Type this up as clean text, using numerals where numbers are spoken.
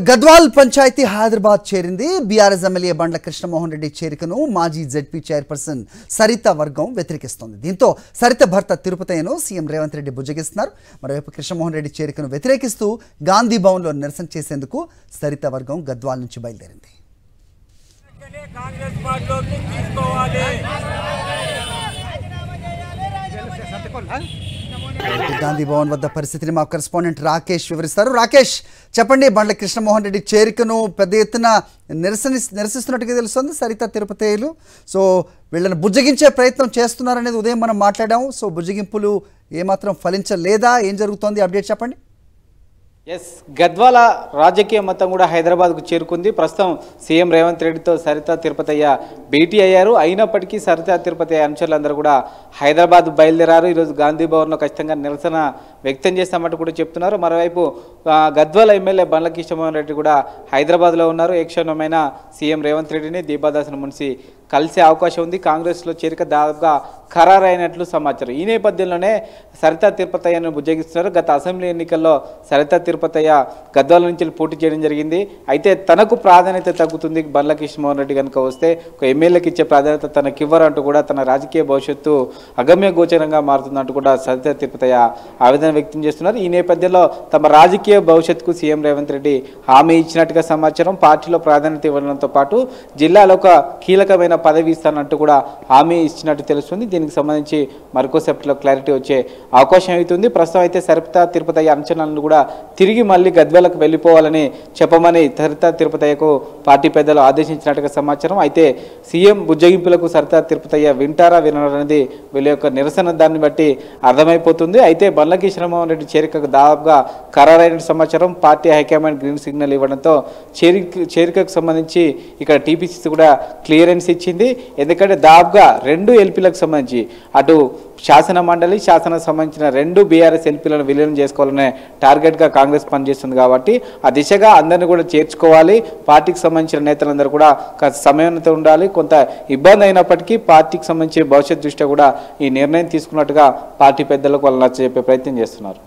గద్వాల్ పంచాయతీ హైదరాబాద్ చేరింది. BRS MLA బండ్ల కృష్ణమోహన్ రెడ్డి చేరికను మాజీ ZP chairperson Saritha వర్గం వ్యతిరేకిస్తోంది. దీంతో సరిత భర్త తిరుపతయ్యను సీఎం రేవంత్ రెడ్డి బుజ్జగిస్తున్నారు. మరోవైపు కృష్ణమోహన్ రెడ్డి చేరికను వ్యతిరేకిస్తూ గాంధీ భవన్లో నిరసన చేసేందుకు సరిత వర్గం గద్వాల్ నుంచి బయలుదేరింది. గాంధీ భవన్ వద్ద పరిస్థితిని మా కరెస్పాండెంట్ రాకేష్ వివరిస్తారు. రాకేష్, చెప్పండి, బండ్ల కృష్ణమోహన్ రెడ్డి చేరికను పెద్ద ఎత్తున నిరసిస్తున్నట్టుగా తెలుస్తుంది సరిత తిరుపతయ్యలు. సో వీళ్ళని బుజ్జగించే ప్రయత్నం చేస్తున్నారనేది ఉదయం మనం మాట్లాడాము. సో బుజ్జగింపులు ఏమాత్రం ఫలించలేదా? ఏం జరుగుతోంది? అప్డేట్ చెప్పండి. గద్వాల రాజకీయ మొత్తం కూడా హైదరాబాద్కు చేరుకుంది. ప్రస్తుతం సీఎం రేవంత్ రెడ్డితో సరిత తిరుపతయ్య భేటీ అయ్యారు. అయినప్పటికీ సరిత తిరుపతయ్య అనుచరులందరూ కూడా హైదరాబాద్ బయలుదేరారు. ఈరోజు గాంధీ భవన్లో ఖచ్చితంగా నిరసన వ్యక్తం చేస్తామంటూ కూడా చెప్తున్నారు. మరోవైపు గద్వాల ఎమ్మెల్యే బండ్ల కృష్ణమోహన్ రెడ్డి కూడా హైదరాబాద్లో ఉన్నారు. ఏ క్షణమైన సీఎం రేవంత్ రెడ్డిని దీపాదాసును మున్సి కలిసే అవకాశం ఉంది. కాంగ్రెస్లో చేరిక దాదాపుగా ఖరారైనట్లు సమాచారం. ఈ నేపథ్యంలోనే సరిత తిరుపతయ్యను బుజ్జగిస్తున్నారు. గత అసెంబ్లీ ఎన్నికల్లో సరిత తిరుపతయ్య గద్వాల నుంచి పోటీ చేయడం జరిగింది. అయితే తనకు ప్రాధాన్యత తగ్గుతుంది, బండ్ల కృష్ణమోహన్ రెడ్డి కనుక వస్తే ఒక ఎమ్మెల్యేకి ఇచ్చే ప్రాధాన్యత తనకి ఇవ్వరంటూ కూడా తన రాజకీయ భవిష్యత్తు అగమ్య గోచరంగా మారుతుందంటూ కూడా సరిత తిరుపతయ్య ఆవేదన వ్యక్తం చేస్తున్నారు. ఈ నేపథ్యంలో తమ రాజకీయ భవిష్యత్తుకు సీఎం రేవంత్ రెడ్డి హామీ ఇచ్చినట్టుగా సమాచారం. పార్టీలో ప్రాధాన్యత ఇవ్వడంతో పాటు జిల్లాలో ఒక కీలకమైన పదవి ఇస్తానంటూ కూడా హామీ ఇచ్చినట్టు తెలుస్తుంది. దీనికి సంబంధించి మరికోసేపట్లో క్లారిటీ వచ్చే అవకాశం అవుతుంది. ప్రస్తుతం అయితే సరిత తిరుపతయ్య అంచనాలను కూడా తిరిగి మళ్ళీ గద్వాలకు వెళ్ళిపోవాలని చెప్పమని సరిత తిరుపతయ్యకు పార్టీ పెద్దలు ఆదేశించినట్టుగా సమాచారం. అయితే సీఎం బుజ్జగింపులకు సరిత తిరుపతయ్య వింటారా వినరనేది వీళ్ళ యొక్క నిరసన దాన్ని బట్టి అర్థమైపోతుంది. అయితే బండ్ల కృష్ణమోహన్ రెడ్డి చేరికకు దాదాపుగా ఖరారైన సమాచారం. పార్టీ హైకమాండ్ గ్రీన్ సిగ్నల్ ఇవ్వడంతో చేరికకు సంబంధించి ఇక్కడ టీపీసీసీ కూడా క్లియరెన్స్ ఇచ్చింది. ఎందుకంటే దాదాపుగా 2 ఎల్పీలకు సంబంధించి అటు శాసన మండలి శాసనకు సంబంధించిన 2 బీఆర్ఎస్ ఎల్పీలను విలీనం చేసుకోవాలనే టార్గెట్గా కాంగ్రెస్ పనిచేస్తుంది. కాబట్టి ఆ దిశగా అందరినీ కూడా చేర్చుకోవాలి. పార్టీకి సంబంధించిన నేతలందరూ కూడా సమన్వయంతో ఉండాలి. కొంత ఇబ్బంది అయినప్పటికీ పార్టీకి సంబంధించి భవిష్యత్ దృష్ట్యా కూడా ఈ నిర్ణయం తీసుకున్నట్టుగా పార్టీ పెద్దలకు వాళ్ళు నచ్చజెప్పే ప్రయత్నం చేస్తున్నారు.